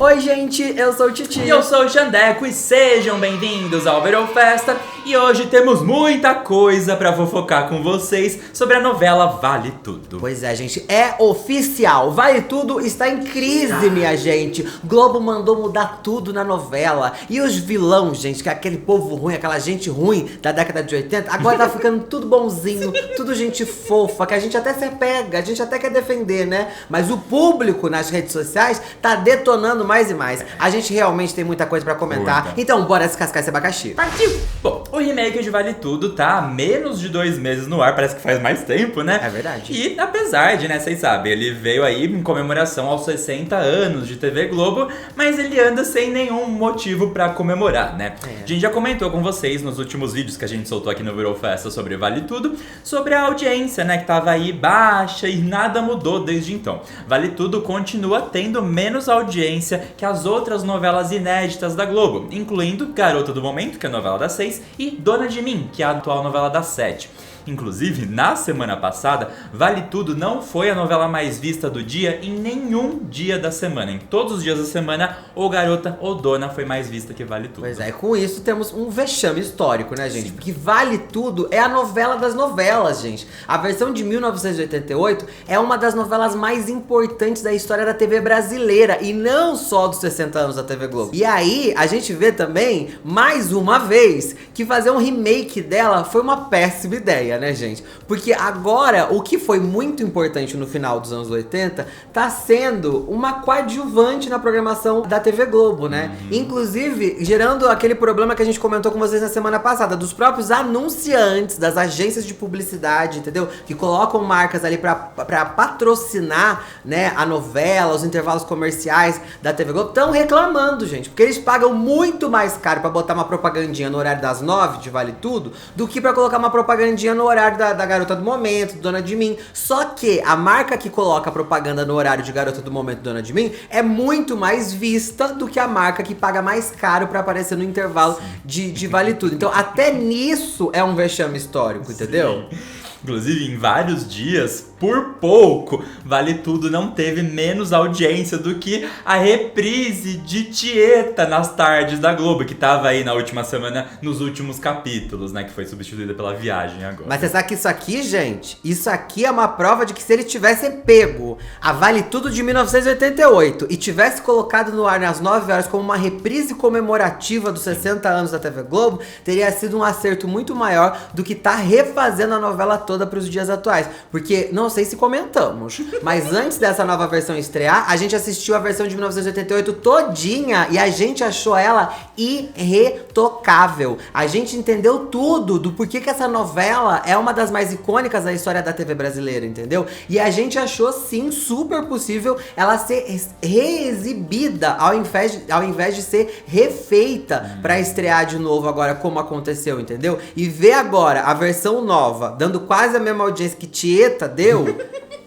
Oi, gente, eu sou o Titi. E eu sou o Xandeco e sejam bem-vindos ao Verão Festa. E hoje temos muita coisa pra fofocar com vocês sobre a novela Vale Tudo. Pois é, gente, é oficial. Vale Tudo está em crise, minha gente. Globo mandou mudar tudo na novela. E os vilões, gente, que é aquele povo ruim, aquela gente ruim da década de 80, agora tá ficando tudo bonzinho, tudo gente fofa, que a gente até se apega, a gente até quer defender, né? Mas o público nas redes sociais tá detonando mais e mais. A gente realmente tem muita coisa pra comentar. Então, bora descascar esse abacaxi. Partiu! Bom, o remake de Vale Tudo tá há menos de 2 meses no ar, parece que faz mais tempo, né? É verdade. E apesar de, né, vocês sabem, ele veio aí em comemoração aos 60 anos de TV Globo, mas ele anda sem nenhum motivo pra comemorar, né? A gente já comentou com vocês nos últimos vídeos que a gente soltou aqui no Verão Festa sobre Vale Tudo, sobre a audiência, né, que tava aí baixa e nada mudou desde então. Vale Tudo continua tendo menos audiência que as outras novelas inéditas da Globo, incluindo Garota do Momento, que é a novela das 6, e Dona de Mim, que é a atual novela das 7. Inclusive, na semana passada, Vale Tudo não foi a novela mais vista do dia em nenhum dia da semana. Em todos os dias da semana, ou Garota ou Dona foi mais vista que Vale Tudo. Pois é, e com isso temos um vexame histórico, né, gente? Sim. Porque Vale Tudo é a novela das novelas, gente. A versão de 1988 é uma das novelas mais importantes da história da TV brasileira, e não só dos 60 anos da TV Globo. E aí, a gente vê também, mais uma vez, que fazer um remake dela foi uma péssima ideia, né, gente? Porque agora, o que foi muito importante no final dos anos 80 tá sendo uma coadjuvante na programação da TV Globo, né? Inclusive, gerando aquele problema que a gente comentou com vocês na semana passada, dos próprios anunciantes, das agências de publicidade, entendeu? Que colocam marcas ali pra patrocinar, né, a novela, os intervalos comerciais da TV Globo, estão reclamando, gente, porque eles pagam muito mais caro pra botar uma propagandinha no horário das 9 de Vale Tudo, do que pra colocar uma propagandinha no horário da Garota do Momento, Dona de Mim. Só que a marca que coloca a propaganda no horário de Garota do Momento, Dona de Mim, é muito mais vista do que a marca que paga mais caro pra aparecer no intervalo de Vale Tudo. Então até nisso é um vexame histórico, entendeu? Sim. Inclusive, em vários dias, por pouco, Vale Tudo não teve menos audiência do que a reprise de Tieta nas tardes da Globo, que tava aí na última semana, nos últimos capítulos, né? Que foi substituída pela Viagem agora. Mas você sabe que isso aqui, gente, isso aqui é uma prova de que se ele tivesse pego a Vale Tudo de 1988 e tivesse colocado no ar nas 9 horas como uma reprise comemorativa dos 60 anos da TV Globo, teria sido um acerto muito maior do que tá refazendo a novela toda para os dias atuais. Porque, não sei se comentamos, mas antes dessa nova versão estrear, a gente assistiu a versão de 1988 todinha e a gente achou ela irretocável. A gente entendeu tudo do porquê que essa novela é uma das mais icônicas da história da TV brasileira, entendeu? E a gente achou, sim, super possível ela ser reexibida ao invés de ser refeita pra estrear de novo agora, como aconteceu, entendeu? E ver agora a versão nova, dando quase a mesma audiência que Tieta deu,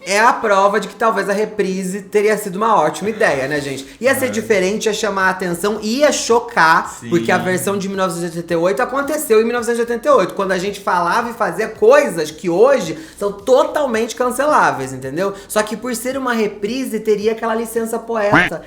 é a prova de que talvez a reprise teria sido uma ótima ideia, né, gente? Ia ser diferente, ia chamar a atenção, ia chocar, sim, porque a versão de 1988 aconteceu em 1988, quando a gente falava e fazia coisas que hoje são totalmente canceláveis, entendeu? Só que por ser uma reprise, teria aquela licença poeta,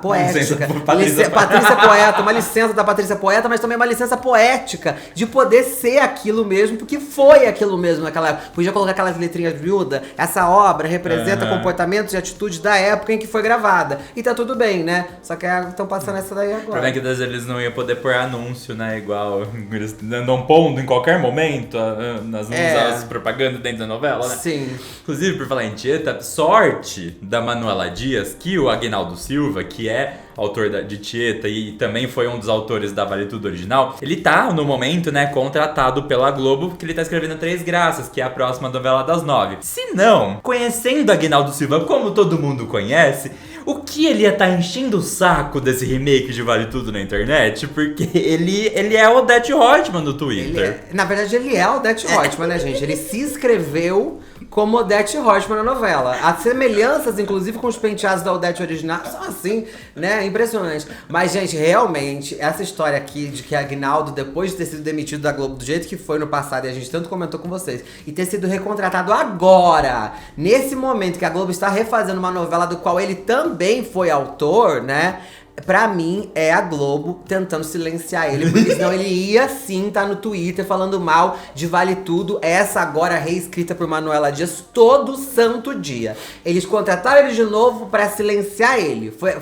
poética. Patrícia Poeta, uma licença da Patrícia Poeta, mas também uma licença poética, de poder ser aquilo mesmo, porque foi aquilo mesmo naquela época. Podia colocar aquelas letrinhas miúdas, essa obra representa comportamentos e atitudes da época em que foi gravada. E tá tudo bem, né? Só que estão passando essa daí agora. O problema é que às vezes eles não iam poder pôr anúncio, né? Igual eles andam pondo em qualquer momento as propagandas dentro da novela, né? Sim. Inclusive, por falar em Tieta, sorte da Manuela Dias, que o Aguinaldo Silva, que é autor de Tieta e também foi um dos autores da Vale Tudo original, ele tá, no momento, né, contratado pela Globo, porque ele tá escrevendo Três Graças, que é a próxima novela das 9. Se não, conhecendo Aguinaldo Silva como todo mundo conhece, o que ele ia estar enchendo o saco desse remake de Vale Tudo na internet? Porque ele é o Odete Roitman no Twitter. Na verdade, ele é o Odete Roitman, né, gente? Ele se inscreveu como Odete Roitman na novela. As semelhanças, inclusive, com os penteados da Odete original são assim, né? Impressionante. Mas, gente, realmente, essa história aqui de que Aguinaldo, depois de ter sido demitido da Globo do jeito que foi no passado, e a gente tanto comentou com vocês, e ter sido recontratado agora, nesse momento que a Globo está refazendo uma novela do qual ele também foi autor, né? Pra mim, é a Globo tentando silenciar ele, porque senão ele ia sim tá no Twitter falando mal de Vale Tudo, essa agora reescrita por Manuela Dias todo santo dia. Eles contrataram ele de novo pra silenciar ele. Foi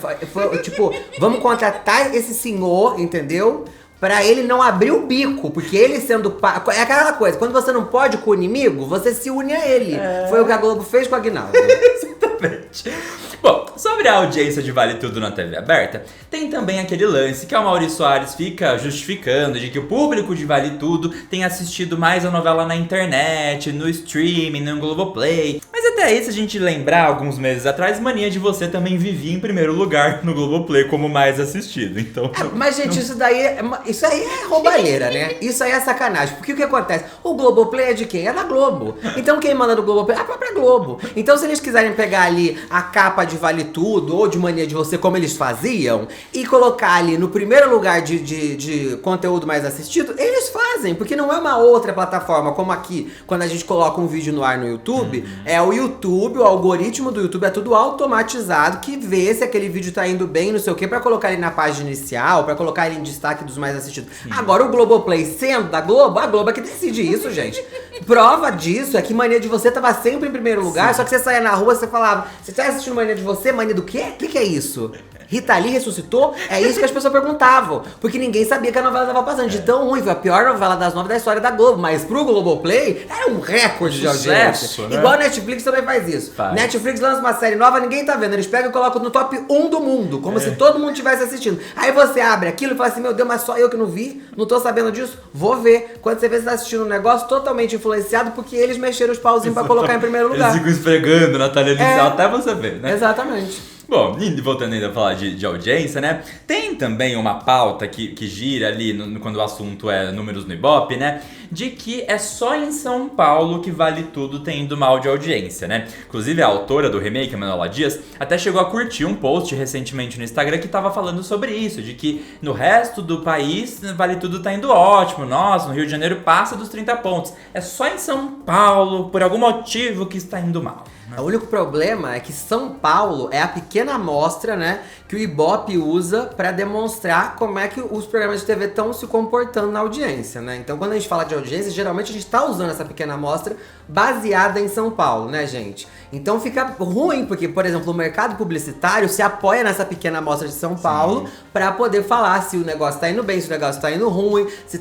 tipo, vamos contratar esse senhor, entendeu? Pra ele não abrir o bico, porque ele sendo... É aquela coisa, quando você não pode com o inimigo, você se une a ele. Foi o que a Globo fez com a Aguinaldo. Exatamente. Bom, sobre a audiência de Vale Tudo na TV aberta, tem também aquele lance que o Maurício Soares fica justificando de que o público de Vale Tudo tem assistido mais a novela na internet, no streaming, no Globoplay. Mas até aí, se a gente lembrar, alguns meses atrás, Mania de Você também vivia em primeiro lugar no Globoplay como mais assistido. Então, mas, gente, isso aí é roubalheira, né? Isso aí é sacanagem. Porque o que acontece? O Globoplay é de quem? É da Globo. Então quem manda no Globoplay é a própria Globo. Então se eles quiserem pegar ali a capa de Vale Tudo ou de Mania de Você, como eles faziam, e colocar ali no primeiro lugar de conteúdo mais assistido, eles fazem. Porque não é uma outra plataforma, como aqui, quando a gente coloca um vídeo no ar no YouTube, é o YouTube, o algoritmo do YouTube é tudo automatizado, que vê se aquele vídeo tá indo bem, não sei o que, pra colocar ele na página inicial, pra colocar ele em destaque dos mais assistidos. Agora o Globoplay sendo da Globo, a Globo é que decide isso, gente. Prova disso é que Mania de Você tava sempre em primeiro lugar, só que você saía na rua, você falava, você tá assistindo Mania de Você? Mania do quê? O que é isso? Rita Lee ressuscitou? É isso que as pessoas perguntavam. Porque ninguém sabia que a novela tava passando. De tão ruim, foi a pior novela das 9 da história da Globo. Mas pro Globoplay, era um recorde de audiência. Né? Igual a Netflix também faz isso. Netflix lança uma série nova, ninguém tá vendo. Eles pegam e colocam no top 1 do mundo. Como se todo mundo estivesse assistindo. Aí você abre aquilo e fala assim, meu Deus, mas só eu que não vi? Não tô sabendo disso? Vou ver. Quando você vê, você tá assistindo um negócio totalmente influenciado porque eles mexeram os pauzinhos pra colocar em primeiro lugar. Eles ficam esfregando na televisão até você ver, né? Exatamente. Bom, e voltando ainda a falar de audiência, né? Tem também uma pauta que gira ali quando o assunto é números no Ibope, né? De que é só em São Paulo que Vale Tudo tem indo mal de audiência, né? Inclusive a autora do remake, a Manuela Dias, até chegou a curtir um post recentemente no Instagram que tava falando sobre isso, de que no resto do país Vale Tudo tá indo ótimo, nossa, no Rio de Janeiro passa dos 30 pontos. É só em São Paulo, por algum motivo, que está indo mal. O único problema é que São Paulo é a pequena amostra, né, que o Ibope usa pra demonstrar como é que os programas de TV estão se comportando na audiência, né? Então, quando a gente fala de audiência, geralmente a gente tá usando essa pequena amostra baseada em São Paulo, né, gente? Então fica ruim, porque, por exemplo, o mercado publicitário se apoia nessa pequena amostra de São Paulo pra poder falar se o negócio tá indo bem, se o negócio tá indo ruim, se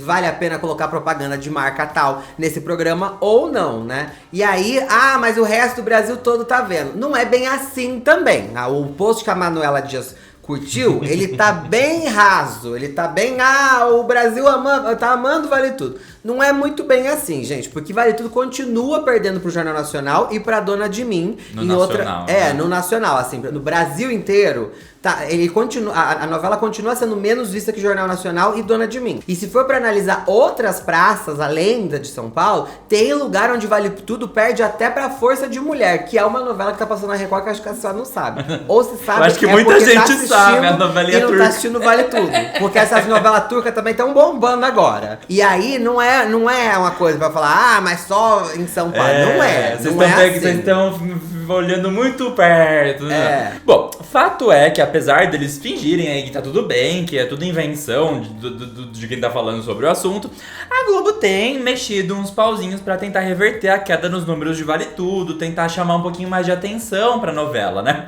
vale a pena colocar propaganda de marca tal nesse programa ou não, né? E aí, mas o resto do Brasil todo tá vendo. Não é bem assim também. O post que a Manuela Dias curtiu, ele tá bem raso, ele tá bem, o Brasil tá amando Vale Tudo. Não é muito bem assim, gente, porque Vale Tudo continua perdendo pro Jornal Nacional e pra Dona de Mim. No Nacional, assim, no Brasil inteiro. Ele continua, a novela continua sendo menos vista que Jornal Nacional e Dona de Mim. E se for pra analisar outras praças, além da de São Paulo, tem lugar onde Vale Tudo perde até pra Força de Mulher, que é uma novela que tá passando na Record que acho que a senhora não sabe. Ou se sabe, eu acho que muita gente sabe a novelinha turca. E não tá assistindo Vale Tudo. Porque essas novelas turcas também estão bombando agora. E aí não é uma coisa pra falar, mas só em São Paulo. Não é. Vocês estão olhando muito perto, né? Bom, fato é que apesar deles fingirem aí que tá tudo bem, que é tudo invenção de quem tá falando sobre o assunto, a Globo tem mexido uns pauzinhos pra tentar reverter a queda nos números de Vale Tudo, tentar chamar um pouquinho mais de atenção pra novela, né?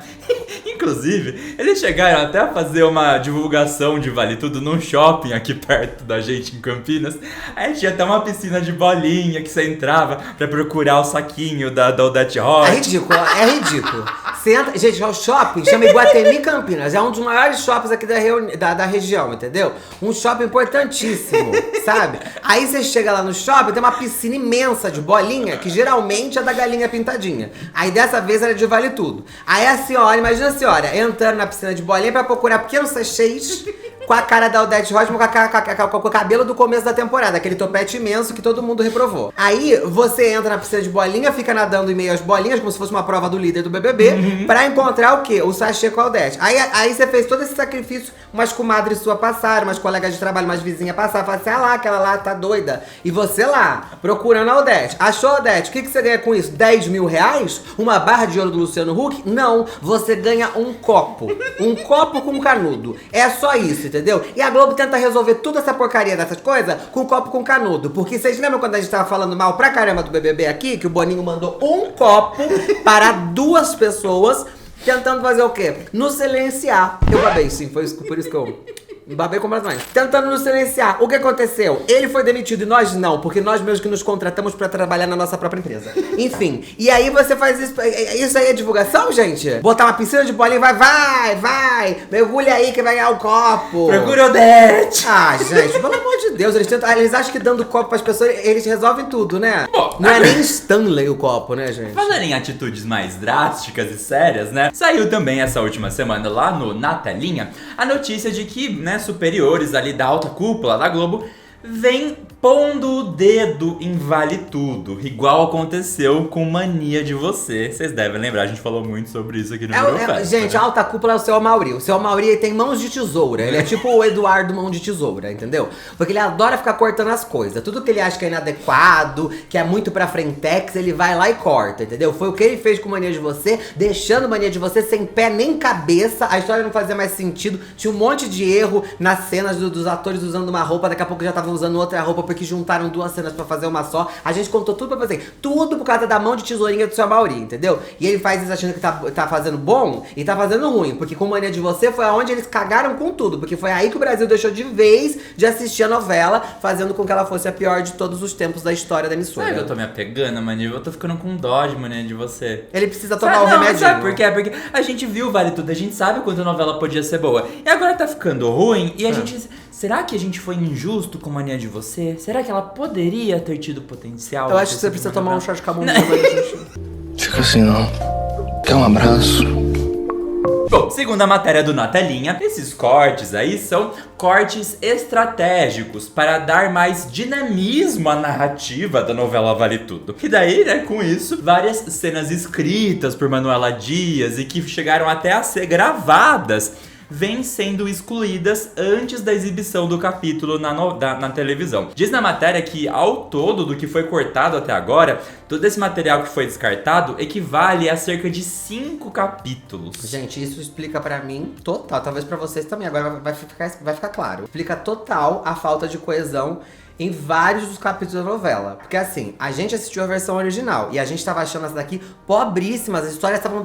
Inclusive, eles chegaram até a fazer uma divulgação de Vale Tudo num shopping aqui perto da gente, em Campinas. Aí tinha até uma piscina de bolinha que você entrava pra procurar o saquinho da Odete Roitman. É ridículo. Você entra, gente, o shopping chama Iguatemi Campinas. É um dos maiores shoppings aqui da região, entendeu? Um shopping importantíssimo, sabe? Aí você chega lá no shopping, tem uma piscina imensa de bolinha, que geralmente é da Galinha Pintadinha. Aí dessa vez era de Vale Tudo. Aí a senhora, imagina a senhora entrando na piscina de bolinha pra procurar pequenos sachês com a cara da Odete Roitman, com o cabelo do começo da temporada, aquele topete imenso que todo mundo reprovou. Aí você entra na piscina de bolinha, fica nadando em meio às bolinhas, como se fosse uma prova do líder do BBB, pra encontrar o quê? O sachê com a Odete. Aí você fez todo esse sacrifício, umas comadres sua passaram, umas colegas de trabalho, umas vizinhas passaram, falaram assim, lá, aquela lá tá doida. E você lá, procurando a Odete. Achou a Odete? O que você ganha com isso? 10 mil reais? Uma barra de ouro do Luciano Huck? Não, você ganha um copo. Um copo com canudo. É só isso, entendeu? E a Globo tenta resolver toda essa porcaria dessas coisas com copo com canudo. Porque vocês lembram quando a gente tava falando mal pra caramba do BBB aqui? Que o Boninho mandou um copo para 2 pessoas tentando fazer o quê? Nos silenciar. Eu babei, sim, foi por isso que eu babei completamente. Tentando nos silenciar. O que aconteceu? Ele foi demitido e nós não, porque nós mesmos que nos contratamos pra trabalhar na nossa própria empresa. Enfim, e aí você faz isso. Isso aí é divulgação, gente? Botar uma piscina de bolinha, vai, mergulha aí que vai ganhar o copo. Procura Odete. Ah, gente, pelo amor de Deus, eles acham que dando copo pras pessoas, eles resolvem tudo, né? Bom, não é nem Stanley o copo, né, gente? Falando em atitudes mais drásticas e sérias, né? Saiu também essa última semana lá no Na Telinha a notícia de que, né, superiores ali da alta cúpula da Globo vem pondo o dedo em Vale Tudo, igual aconteceu com Mania de Você. Vocês devem lembrar, a gente falou muito sobre isso aqui no Eurofesta. Gente, a alta cúpula é o Seu Amaury. O Seu Amaury tem mãos de tesoura. Ele é tipo o Eduardo Mão de Tesoura, entendeu? Porque ele adora ficar cortando as coisas. Tudo que ele acha que é inadequado, que é muito pra frentex, ele vai lá e corta, entendeu? Foi o que ele fez com Mania de Você, deixando Mania de Você sem pé nem cabeça. A história não fazia mais sentido. Tinha um monte de erro nas cenas dos atores usando uma roupa, daqui a pouco já estavam usando outra roupa, porque juntaram 2 cenas pra fazer uma só. A gente contou tudo pra fazer. Tudo por causa da mão de tesourinha do Seu Amaury, entendeu? E ele faz isso achando que tá fazendo bom e tá fazendo ruim. Porque com Mania de Você foi aonde eles cagaram com tudo. Porque foi aí que o Brasil deixou de vez de assistir a novela, fazendo com que ela fosse a pior de todos os tempos da história da emissora. Sabe que eu tô me apegando, Mania? Eu tô ficando com dó de Mania de Você. Ele precisa tomar o remédio. Sabe por quê? Porque a gente viu Vale Tudo, a gente sabe quanto a novela podia ser boa. E agora tá ficando ruim e a gente... Será que a gente foi injusto com Mania de Você? Será que ela poderia ter tido potencial? Eu acho que você precisa tomar um chá de camomila. Fica assim não. Quer um abraço? Bom, segundo a matéria do Na Telinha, esses cortes aí são cortes estratégicos para dar mais dinamismo à narrativa da novela Vale Tudo. E daí, né, com isso, várias cenas escritas por Manuela Dias e que chegaram até a ser gravadas vêm sendo excluídas antes da exibição do capítulo na televisão. Diz na matéria que, ao todo do que foi cortado até agora, todo esse material que foi descartado equivale a cerca de 5 capítulos. Gente, isso explica pra mim total, talvez pra vocês também, agora vai ficar claro. Explica total a falta de coesão em vários dos capítulos da novela. Porque assim, a gente assistiu a versão original e a gente tava achando essa daqui pobríssimas, as histórias estavam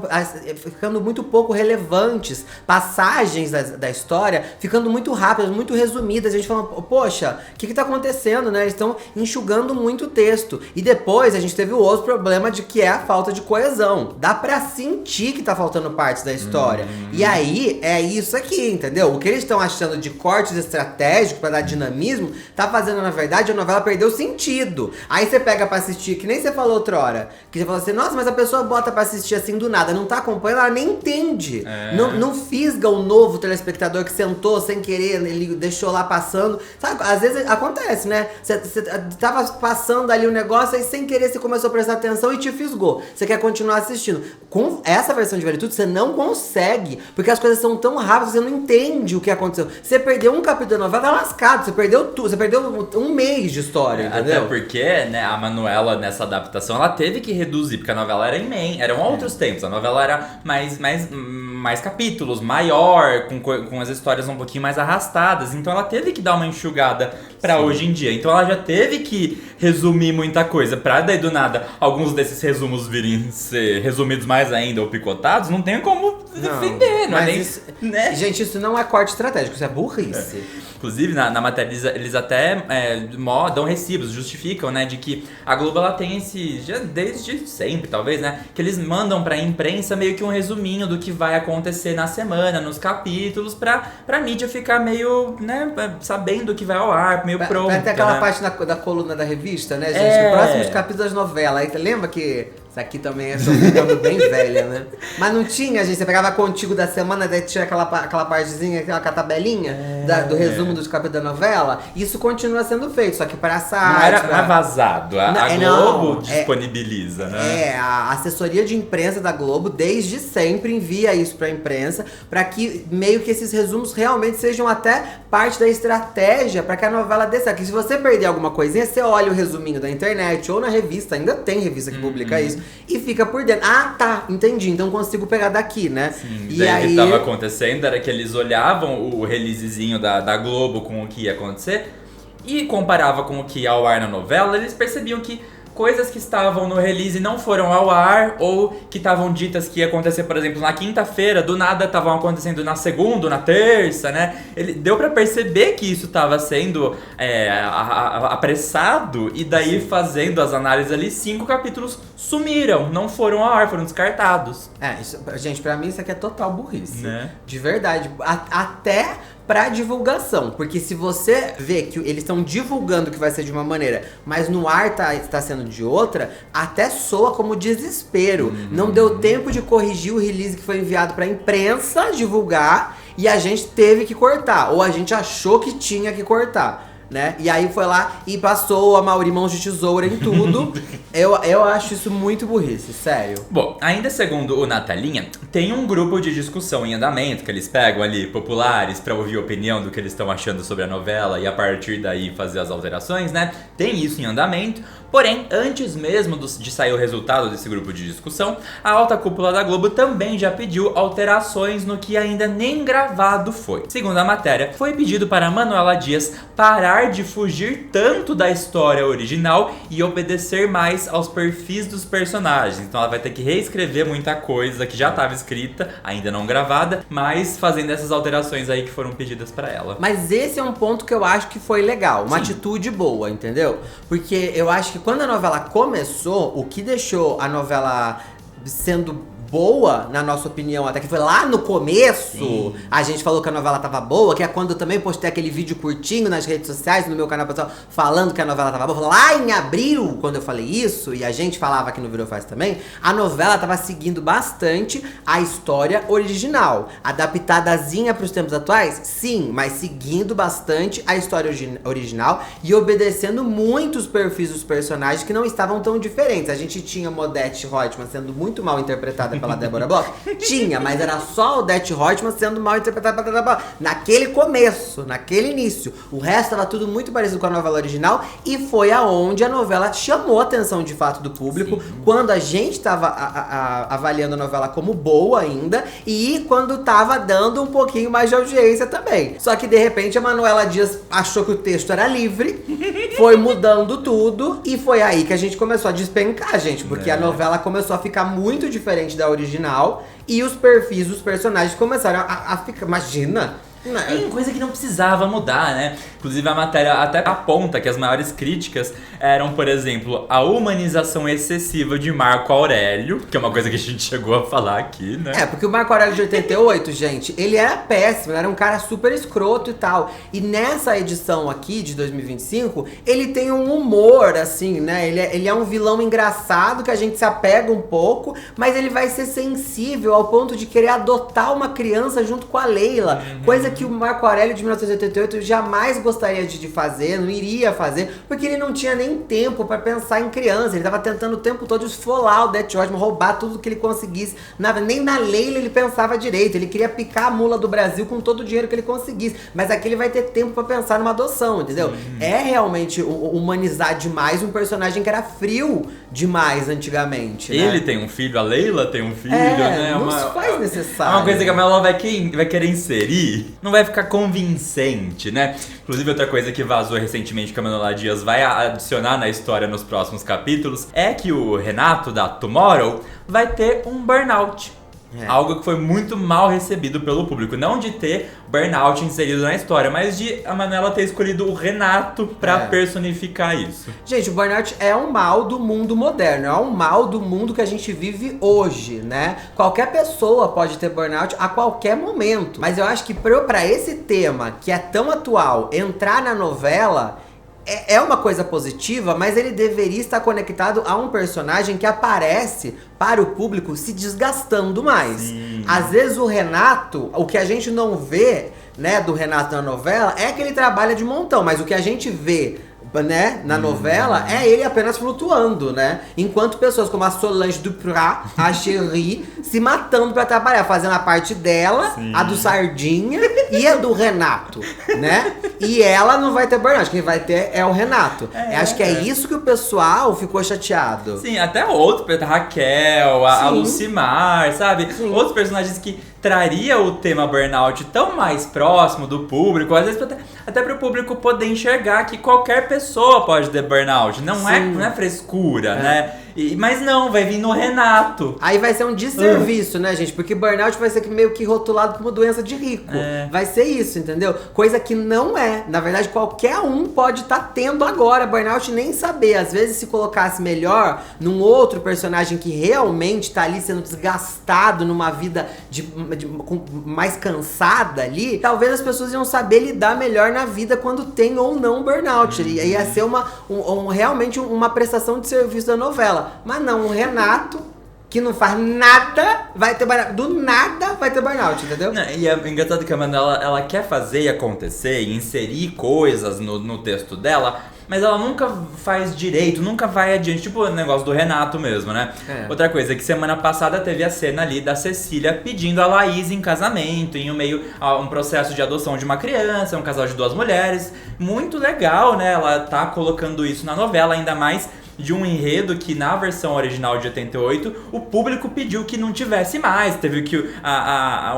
ficando muito pouco relevantes, passagens da história ficando muito rápidas, muito resumidas. A gente falando, poxa, o que tá acontecendo, né? Eles estão enxugando muito o texto. E depois a gente teve o outro problema de que é a falta de coesão. Dá pra sentir que tá faltando partes da história. E aí, é isso aqui, entendeu? O que eles estão achando de cortes estratégicos pra dar dinamismo, tá fazendo, na verdade, a novela perdeu sentido. Aí você pega pra assistir, que nem você falou outra hora, que você falou assim, nossa, mas a pessoa bota pra assistir assim do nada, não tá acompanhando, ela nem entende. Não fisga o novo telespectador que sentou sem querer, ele deixou lá passando. Sabe, às vezes acontece, né? Você tava passando ali o negócio e sem querer você começou a prestar atenção e te fisgou. Você quer continuar assistindo. Com essa versão de Vale Tudo, você não consegue, porque as coisas são tão rápidas, você não entende o que aconteceu. Você perdeu um capítulo da novela, tá lascado, você perdeu tudo, você perdeu um mês de história, entendeu? Até porque, né, a Manuela nessa adaptação, ela teve que reduzir, porque a novela era imensa, eram outros tempos, a novela era mais capítulos, maior, com as histórias um pouquinho mais arrastadas, então ela teve que dar uma enxugada pra hoje em dia, então ela já teve que resumir muita coisa, pra daí do nada, alguns desses resumos virem ser resumidos mais ainda ou picotados, não tem como defender, não é nem... Isso, né? Gente, isso não é corte estratégico, isso é burrice. Inclusive, na matéria, eles até dão recibos, justificam, né, de que a Globo, ela tem esse, já desde sempre, talvez, né, que eles mandam pra imprensa meio que um resuminho do que vai acontecer na semana, nos capítulos, pra mídia ficar meio, né, sabendo o que vai ao ar, meio pronto. Vai ter aquela parte da coluna da revista, né, gente, próximos capítulos das novelas, aí lembra que... Isso aqui também é ficando bem velha, né? Mas não tinha, gente. Você pegava Contigo da semana, daí tinha aquela partezinha, aquela tabelinha. do resumo dos capítulos da novela, isso continua sendo feito, só que para Não sites. era vazado, a Globo disponibiliza, né? A assessoria de imprensa da Globo desde sempre envia isso pra imprensa, pra que meio que esses resumos realmente sejam até parte da estratégia pra que a novela dê certo. Que se você perder alguma coisinha, você olha o resuminho da internet ou na revista, ainda tem revista que publica isso, e fica por dentro. Ah, tá, entendi, então consigo pegar daqui, né? Sim, e daí aí o que tava acontecendo era que eles olhavam o releasezinho da Globo com o que ia acontecer e comparava com o que ia ao ar na novela, eles percebiam que coisas que estavam no release não foram ao ar, ou que estavam ditas que ia acontecer, por exemplo, na quinta-feira, do nada estavam acontecendo na segunda, na terça, né? Deu pra perceber que isso estava sendo apressado, e daí fazendo as análises ali, 5 capítulos sumiram, não foram ao ar, foram descartados. Gente, pra mim isso aqui é total burrice. Né? De verdade. Até pra divulgação. Porque se você vê que eles estão divulgando que vai ser de uma maneira, mas no ar tá sendo de outra, até soa como desespero. Não deu tempo de corrigir o release que foi enviado pra imprensa divulgar, e a gente teve que cortar. Ou a gente achou que tinha que cortar. Né? E aí foi lá e passou a Mauri mãos de tesoura em tudo. eu acho isso muito burrice, sério. Bom, ainda segundo o Natalinha, tem um grupo de discussão em andamento que eles pegam ali populares pra ouvir a opinião do que eles estão achando sobre a novela e a partir daí fazer as alterações, né? Tem isso em andamento. Porém, antes mesmo de sair o resultado desse grupo de discussão, a alta cúpula da Globo também já pediu alterações no que ainda nem gravado foi. Segundo a matéria, foi pedido para Manuela Dias parar de fugir tanto da história original e obedecer mais aos perfis dos personagens. Então ela vai ter que reescrever muita coisa que já estava escrita, ainda não gravada, mas fazendo essas alterações aí que foram pedidas para ela. Mas esse é um ponto que eu acho que foi legal, uma Sim. atitude boa, entendeu? Porque eu acho que quando a novela começou, o que deixou a novela sendo boa, na nossa opinião, até que foi lá no começo, Sim. a gente falou que a novela tava boa, que é quando eu também postei aquele vídeo curtinho nas redes sociais, no meu canal pessoal, falando que a novela tava boa. Lá em abril, quando eu falei isso, e a gente falava aqui no Virou Faz também, a novela tava seguindo bastante a história original. Adaptadazinha pros tempos atuais? Sim, mas seguindo bastante a história original e obedecendo muitos perfis dos personagens que não estavam tão diferentes. A gente tinha Modete Reutemann sendo muito mal interpretada pela Débora Bloch? Tinha, mas era só o Odete Reutemann sendo mal interpretada pela Débora Bloch. Naquele começo, naquele início. O resto tava tudo muito parecido com a novela original e foi aonde a novela chamou a atenção de fato do público. Sim. Quando a gente tava avaliando a novela como boa ainda e quando tava dando um pouquinho mais de audiência também. Só que de repente a Manuela Dias achou que o texto era livre, foi mudando tudo e foi aí que a gente começou a despencar, gente. Porque a novela começou a ficar muito diferente da original e os perfis dos personagens começaram a ficar. Imagina! Tem coisa que não precisava mudar, né? Inclusive a matéria até aponta que as maiores críticas eram, por exemplo, a humanização excessiva de Marco Aurélio, que é uma coisa que a gente chegou a falar aqui, né? Porque o Marco Aurélio de 88, gente, ele era péssimo, ele era um cara super escroto e tal. E nessa edição aqui, de 2025, ele tem um humor, assim, né? Ele é um vilão engraçado que a gente se apega um pouco, mas ele vai ser sensível ao ponto de querer adotar uma criança junto com a Leila. Coisa que o Marco Aurélio de 1988 jamais gostaria de fazer, não iria fazer, porque ele não tinha nem tempo pra pensar em criança. Ele tava tentando o tempo todo esfolar o Odete Reutemann, roubar tudo que ele conseguisse. Nem na Leila ele pensava direito. Ele queria picar a mula do Brasil com todo o dinheiro que ele conseguisse. Mas aqui ele vai ter tempo pra pensar numa adoção, entendeu? É realmente humanizar demais um personagem que era frio demais antigamente, né? Ele tem um filho, a Leila tem um filho, né? Não se faz necessário. É uma coisa que a Manuela vai querer inserir. Não vai ficar convincente, né? Inclusive, outra coisa que vazou recentemente que a Manuela Dias vai adicionar na história nos próximos capítulos é que o Renato, da Tomorrow, vai ter um burnout. Algo que foi muito mal recebido pelo público. Não de ter burnout inserido na história, mas de a Manuela ter escolhido o Renato pra personificar isso. Gente, o burnout é um mal do mundo moderno, é um mal do mundo que a gente vive hoje, né? Qualquer pessoa pode ter burnout a qualquer momento. Mas eu acho que pra esse tema, que é tão atual, entrar na novela, é uma coisa positiva, mas ele deveria estar conectado a um personagem que aparece para o público se desgastando mais. Sim. Às vezes o Renato, o que a gente não vê, né, do Renato na novela, é que ele trabalha de montão, mas o que a gente vê, né, na novela, é ele apenas flutuando, né? Enquanto pessoas como a Solange Duprat, a Cherie, se matando pra trabalhar, fazendo a parte dela, Sim. a do Sardinha e a do Renato, né? E ela não vai ter burnout, quem vai ter é o Renato. Acho que é isso que o pessoal ficou chateado. Sim, até outro, a Raquel, a Sim. Lucimar, sabe? Sim. Outros personagens que traria o tema burnout tão mais próximo do público, às vezes até para o público poder enxergar que qualquer pessoa pode ter burnout, não é frescura, né? Mas não, vai vir no Renato. Aí vai ser um desserviço, né, gente? Porque burnout vai ser meio que rotulado como doença de rico. Vai ser isso, entendeu? Coisa que não é. Na verdade, qualquer um pode estar tendo agora burnout e nem saber. Às vezes, se colocasse melhor num outro personagem que realmente tá ali sendo desgastado numa vida mais cansada ali, talvez as pessoas iam saber lidar melhor na vida quando tem ou não burnout. Ia ser realmente uma prestação de serviço da novela. Mas não, o Renato, que não faz nada, vai ter burnout. Do nada vai ter burnout, entendeu? Não, e é engraçado que a Amanda, ela quer fazer acontecer, inserir coisas no texto dela, mas ela nunca faz direito, nunca vai adiante. Tipo o negócio do Renato mesmo, né? Outra coisa, que semana passada teve a cena ali da Cecília pedindo a Laís em casamento, em meio a um processo de adoção de uma criança, um casal de 2 mulheres. Muito legal, né? Ela tá colocando isso na novela, ainda mais de um enredo que na versão original de 88 o público pediu que não tivesse mais. Teve que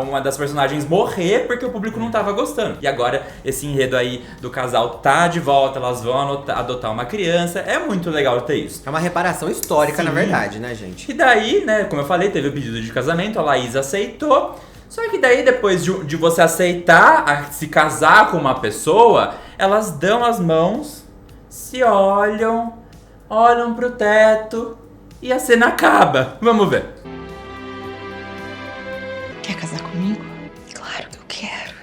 uma das personagens morrer porque o público não tava gostando. E agora esse enredo aí do casal tá de volta, elas vão adotar uma criança. É muito legal ter isso. É uma reparação histórica, na verdade, né, gente? E daí, né, como eu falei, teve o pedido de casamento, a Laís aceitou. Só que daí, depois de você aceitar se casar com uma pessoa, elas dão as mãos, se olham pro teto e a cena acaba. Vamos ver. Quer casar comigo? Claro que eu quero.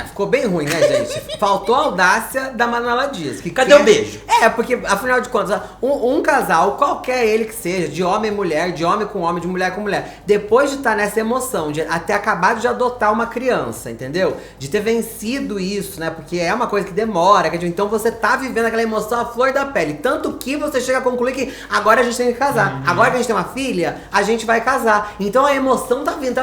Ficou bem ruim, né, gente? Faltou a audácia da Manuela Dias. Cadê o beijo? Porque, afinal de contas, um casal, qualquer ele que seja, de homem e mulher, de homem com homem, de mulher com mulher, depois de estar nessa emoção, de ter acabado de adotar uma criança, entendeu? De ter vencido isso, né? Porque é uma coisa que demora, então você tá vivendo aquela emoção à flor da pele. Tanto que você chega a concluir que agora a gente tem que casar. Agora que a gente tem uma filha, a gente vai casar. Então a emoção tá vindo.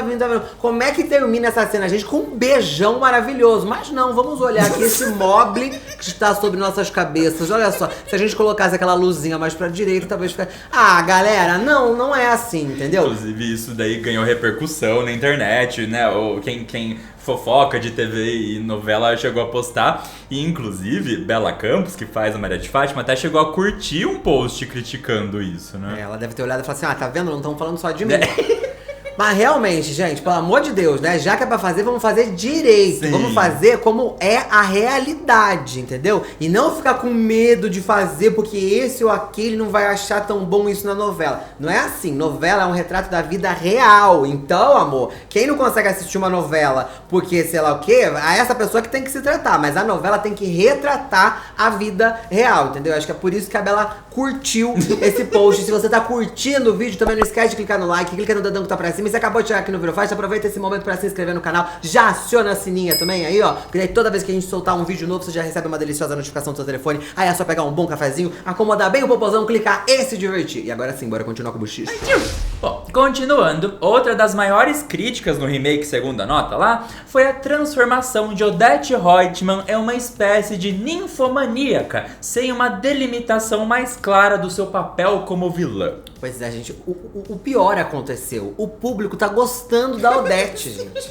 Como é que termina essa cena, gente? Com um beijão maravilhoso. Mas não, vamos olhar aqui esse mobile que está sobre nossas cabeças. Olha só, se a gente colocasse aquela luzinha mais pra direita, talvez ficasse... Ah, galera, não é assim, entendeu? Inclusive, isso daí ganhou repercussão na internet, né? Ou quem fofoca de TV e novela chegou a postar. E, inclusive, Bela Campos, que faz a Maria de Fátima, até chegou a curtir um post criticando isso, né? Ela deve ter olhado e falado assim, tá vendo? Não estão falando só de mim. Mas realmente, gente, pelo amor de Deus, né? Já que é pra fazer, vamos fazer direito. Sim. Vamos fazer como é a realidade, entendeu? E não ficar com medo de fazer porque esse ou aquele não vai achar tão bom isso na novela. Não é assim. Novela é um retrato da vida real. Então, amor, quem não consegue assistir uma novela porque sei lá o quê, é essa pessoa que tem que se tratar. Mas a novela tem que retratar a vida real, entendeu? Acho que é por isso que a Bela curtiu esse post. Se você tá curtindo o vídeo, também não esquece de clicar no like, clica no dedão que tá pra cima. E se acabou de chegar aqui no Virou Faixa, aproveita esse momento pra se inscrever no canal. Já aciona a sininha também aí, ó. Porque daí toda vez que a gente soltar um vídeo novo, você já recebe uma deliciosa notificação no seu telefone. Aí é só pegar um bom cafezinho, acomodar bem o popozão, clicar e se divertir. E agora sim, bora continuar com o buchicho. Bom, continuando, outra das maiores críticas no remake Segunda Nota lá foi a transformação de Odete Roitman em uma espécie de ninfomaníaca, sem uma delimitação mais clara do seu papel como vilã. Pois é, gente, o pior aconteceu. O público tá gostando da Odete, gente.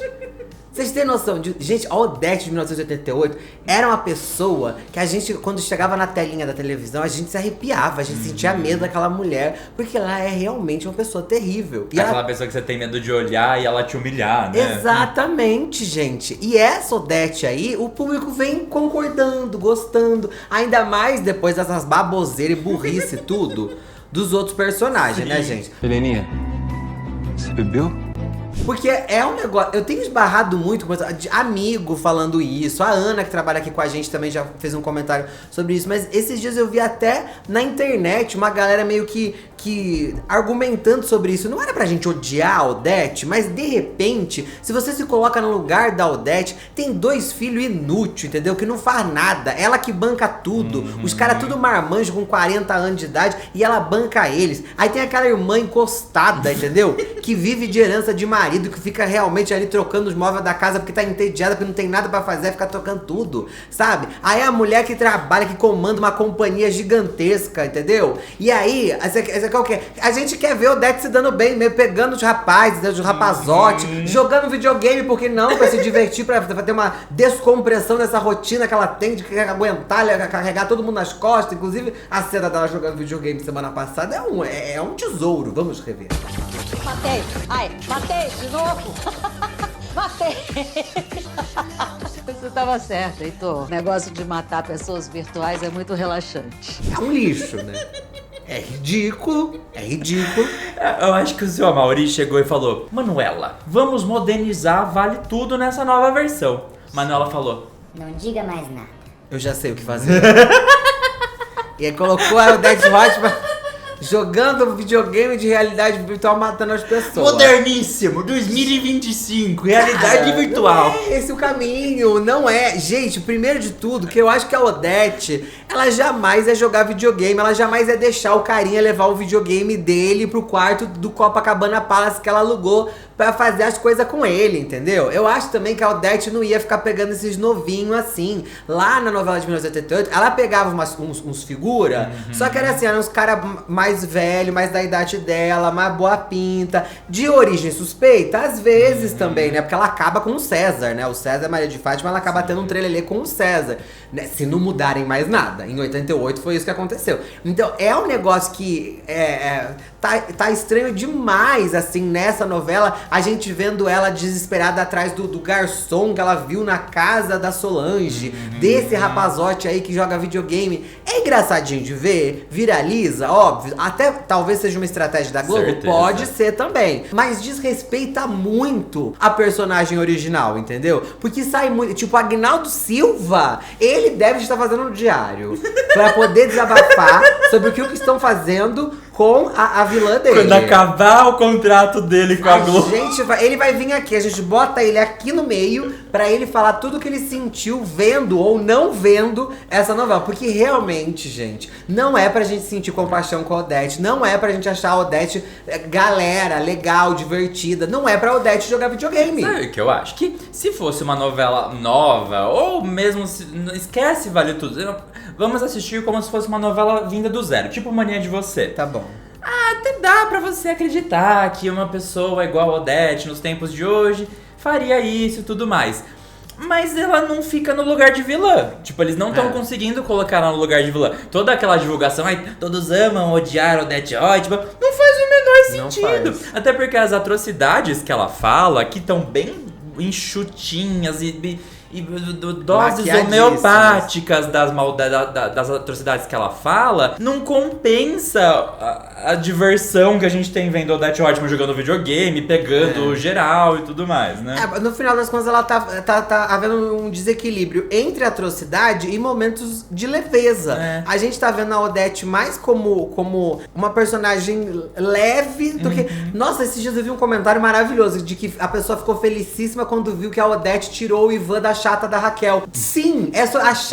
Vocês têm noção de... Gente, a Odete de 1988 era uma pessoa que a gente, quando chegava na telinha da televisão, a gente se arrepiava, a gente sentia medo daquela mulher, porque ela é realmente uma pessoa terrível. E aquela pessoa que você tem medo de olhar e ela te humilhar, né? Exatamente, gente. E essa Odete aí, o público vem concordando, gostando, ainda mais depois dessas baboseiras e burrice tudo dos outros personagens, né, gente? Heleninha, você bebeu? Porque é um negócio. Eu tenho esbarrado muito com de amigo falando isso. A Ana, que trabalha aqui com a gente, também já fez um comentário sobre isso. Mas esses dias eu vi até na internet uma galera meio que argumentando sobre isso. Não era pra gente odiar a Odete, mas de repente, se você se coloca no lugar da Odete, tem 2 filhos inúteis, entendeu? Que não faz nada. Ela que banca tudo. Os caras tudo marmanjo com 40 anos de idade e ela banca eles. Aí tem aquela irmã encostada, entendeu? Que vive de herança de marido, que fica realmente ali trocando os móveis da casa porque tá entediada, porque não tem nada pra fazer, fica trocando tudo, sabe? Aí a mulher que trabalha, que comanda uma companhia gigantesca, entendeu? E aí, essa qual que é? A gente quer ver o Odete se dando bem, mesmo pegando os rapazes, os rapazotes, jogando videogame, porque não? Pra se divertir, pra ter uma descompressão dessa rotina que ela tem de aguentar, carregar todo mundo nas costas. Inclusive, a cena dela jogando videogame semana passada é um tesouro. Vamos rever. Matei! Ai, matei de novo! Matei! Você estava certo, Heitor. O negócio de matar pessoas virtuais é muito relaxante. É um lixo, né? É ridículo, é ridículo. Eu acho que o seu Amaury chegou e falou: Manuela, vamos modernizar Vale Tudo nessa nova versão. Manuela falou: Não diga mais nada. Eu já sei o que fazer. E aí colocou a Odete Roitman jogando videogame de realidade virtual, matando as pessoas. Moderníssimo, 2025, realidade virtual. Não é esse o caminho, não é. Gente, primeiro de tudo, que eu acho que a Odete, ela jamais é jogar videogame, ela jamais é deixar o carinha levar o videogame dele pro quarto do Copacabana Palace que ela alugou pra fazer as coisas com ele, entendeu? Eu acho também que a Odete não ia ficar pegando esses novinhos assim. Lá na novela de 1988, ela pegava uns figura, só que era assim, eram uns caras mais velhos, mais da idade dela, mais boa pinta, de origem suspeita, às vezes também, né? Porque ela acaba com o César, né? O César Maria de Fátima, ela acaba tendo um trelelê com o César, né? Se não mudarem mais nada. Em 88 foi isso que aconteceu. Então, é um negócio que tá estranho demais, assim, nessa novela, a gente vendo ela desesperada atrás do garçom que ela viu na casa da Solange, desse rapazote aí que joga videogame. É engraçadinho de ver, viraliza, óbvio, até talvez seja uma estratégia da Globo, Certeza. pode ser também, mas desrespeita muito a personagem original, entendeu? Porque sai muito, tipo, Agnaldo Silva, ele deve estar fazendo um diário pra poder desabafar sobre o que estão fazendo com a vilã dele. Quando acabar o contrato dele com a Globo. Ele vai vir aqui, a gente bota ele aqui no meio pra ele falar tudo que ele sentiu vendo ou não vendo essa novela. Porque realmente, gente, não é pra gente sentir compaixão com a Odete, não é pra gente achar a Odete galera, legal, divertida, não é pra Odete jogar videogame. Sabe o que eu acho? Que se fosse uma novela nova, ou mesmo esquece Vale Tudo, vamos assistir como se fosse uma novela vinda do zero, tipo Mania de Você. Tá bom. Até dá pra você acreditar que uma pessoa igual a Odete nos tempos de hoje faria isso e tudo mais. Mas ela não fica no lugar de vilã. Tipo, eles não estão conseguindo colocar ela no lugar de vilã. Toda aquela divulgação, todos amam odiar Odete Roitman, não faz o menor sentido. Até porque as atrocidades que ela fala, que estão bem enxutinhas e doses homeopáticas das atrocidades que ela fala, não compensa a diversão que a gente tem vendo a Odete Roitman jogando videogame, pegando geral e tudo mais, né? No final das contas, ela tá havendo um desequilíbrio entre atrocidade e momentos de leveza. A gente tá vendo a Odete mais como uma personagem leve do que... Nossa, esses dias eu vi um comentário maravilhoso de que a pessoa ficou felicíssima quando viu que a Odete tirou o Ivan da chata da Raquel. Sim,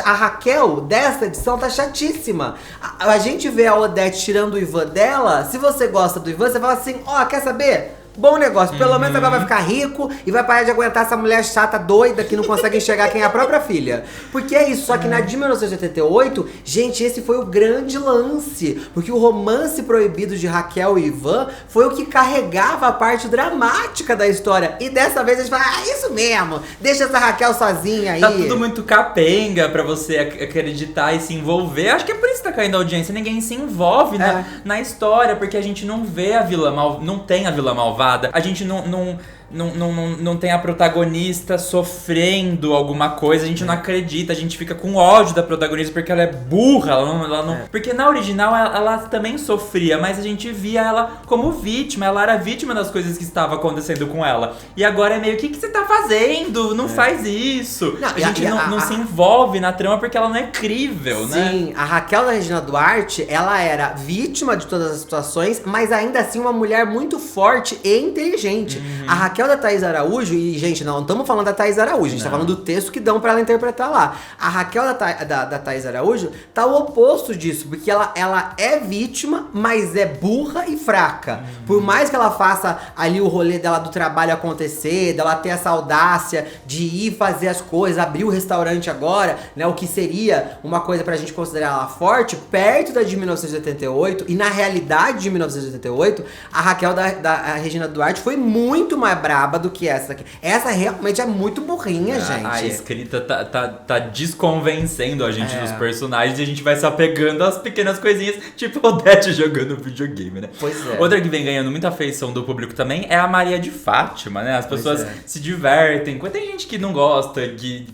a Raquel dessa edição tá chatíssima. A gente vê a Odete tirando o Ivan dela. Se você gosta do Ivan, você fala assim: ó, quer saber? Bom negócio, pelo menos agora vai ficar rico e vai parar de aguentar essa mulher chata, doida, que não consegue enxergar quem é a própria filha. Porque é isso, só que na de 1988, gente, esse foi o grande lance. Porque o romance proibido de Raquel e Ivan foi o que carregava a parte dramática da história. E dessa vez a gente fala: isso mesmo, deixa essa Raquel sozinha aí. Tá tudo muito capenga pra você acreditar e se envolver. Acho que é por isso que tá caindo a audiência. Ninguém se envolve na história, porque a gente não vê a vilã não tem a vilã malvada salvada. A gente não tem a protagonista sofrendo alguma coisa, a gente não acredita, a gente fica com ódio da protagonista porque ela é burra, ela não... Porque na original ela também sofria, mas a gente via ela como vítima, ela era vítima das coisas que estavam acontecendo com ela. E agora é meio, o que você tá fazendo? Não faz isso. A gente não se envolve na trama porque ela não é crível, né? Sim, a Raquel da Regina Duarte, ela era vítima de todas as situações, mas ainda assim uma mulher muito forte e inteligente. A Raquel da Thaís Araújo, e gente, não estamos falando da Thaís Araújo, a gente tá falando do texto que dão pra ela interpretar lá. A Raquel da Thaís Araújo tá o oposto disso, porque ela é vítima, mas é burra e fraca. Por mais que ela faça ali o rolê dela do trabalho acontecer, dela ter essa audácia de ir fazer as coisas, abrir o restaurante agora, né, o que seria uma coisa pra gente considerar ela forte, perto da de 1988, e na realidade de 1988, a Raquel da Regina Duarte foi muito mais braba do que essa aqui. Essa realmente é muito burrinha, gente. A escrita tá desconvencendo a gente dos personagens e a gente vai se apegando às pequenas coisinhas, tipo Odete jogando videogame, né? Pois é. Outra que vem ganhando muita afeição do público também é a Maria de Fátima, né? As pessoas se divertem. Tem gente que não gosta,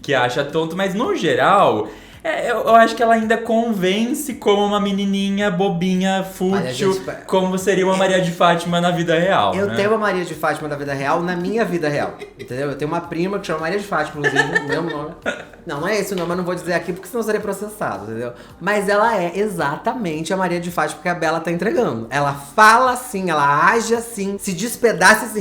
que acha tonto, mas no geral... eu acho que ela ainda convence como uma menininha bobinha, fútil, como seria uma Maria de Fátima na vida real. Eu né? tenho uma Maria de Fátima na vida real, na minha vida real, entendeu? Eu tenho uma prima que chama Maria de Fátima, inclusive, o mesmo nome. Não é esse o nome, eu não vou dizer aqui porque senão eu serei processado, entendeu? Mas ela é exatamente a Maria de Fátima que a Bela tá entregando. Ela fala assim, ela age assim, se despedaça e se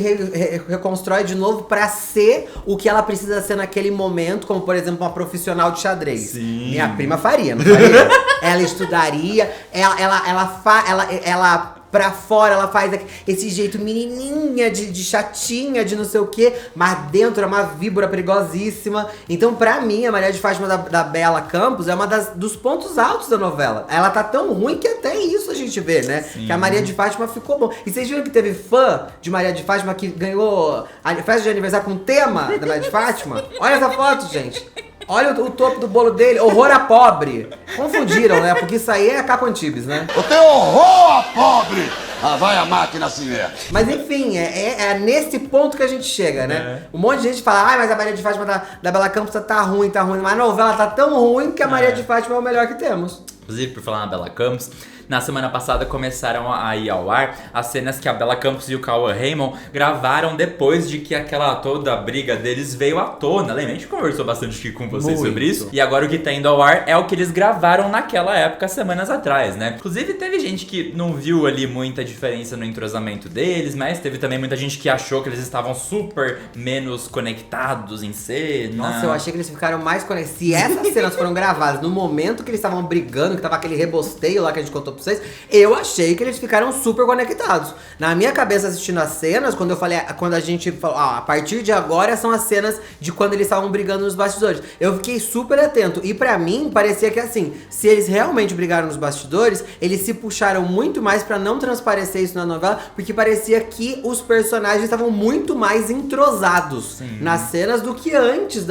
reconstrói de novo pra ser o que ela precisa ser naquele momento, como por exemplo uma profissional de xadrez. Sim. Minha prima faria, não faria? Ela estudaria, ela pra fora, ela faz esse jeito menininha, de chatinha, de não sei o quê, mas dentro é uma víbora perigosíssima. Então, pra mim, a Maria de Fátima da Bela Campos é uma dos pontos altos da novela. Ela tá tão ruim que até isso a gente vê, né? Sim. Que a Maria de Fátima ficou bom. E vocês viram que teve fã de Maria de Fátima que ganhou a festa de aniversário com tema da Maria de Fátima? Olha essa foto, gente. Olha o topo do bolo dele, horror a pobre. Confundiram, né? Porque isso aí é a Caco Antibes, né? Eu tenho horror a pobre! Ah, vai a máquina se ver. Mas enfim, é nesse ponto que a gente chega, né? Um monte de gente fala, mas a Maria de Fátima da Bela Campos tá ruim. Mas a novela tá tão ruim que a Maria de Fátima é o melhor que temos. Inclusive, por falar na Bela Campos, na semana passada começaram a ir ao ar as cenas que a Bela Campos e o Cauã Raymond gravaram depois de que toda a briga deles veio à tona. Lembra? A gente conversou bastante aqui com vocês sobre isso. E agora o que tá indo ao ar é o que eles gravaram naquela época, semanas atrás, né? Inclusive, teve gente que não viu ali muita diferença no entrosamento deles, mas teve também muita gente que achou que eles estavam super menos conectados em cena. Nossa, eu achei que eles ficaram mais conectados. Se essas cenas foram gravadas no momento que eles estavam brigando, que tava aquele rebosteio lá que a gente contou pra vocês, eu achei que eles ficaram super conectados. Na minha cabeça, assistindo as cenas, quando a gente falou, a partir de agora são as cenas de quando eles estavam brigando nos bastidores. Eu fiquei super atento. E pra mim, parecia que assim, se eles realmente brigaram nos bastidores, eles se puxaram muito mais pra não transparecer isso na novela, porque parecia que os personagens estavam muito mais entrosados nas cenas do que antes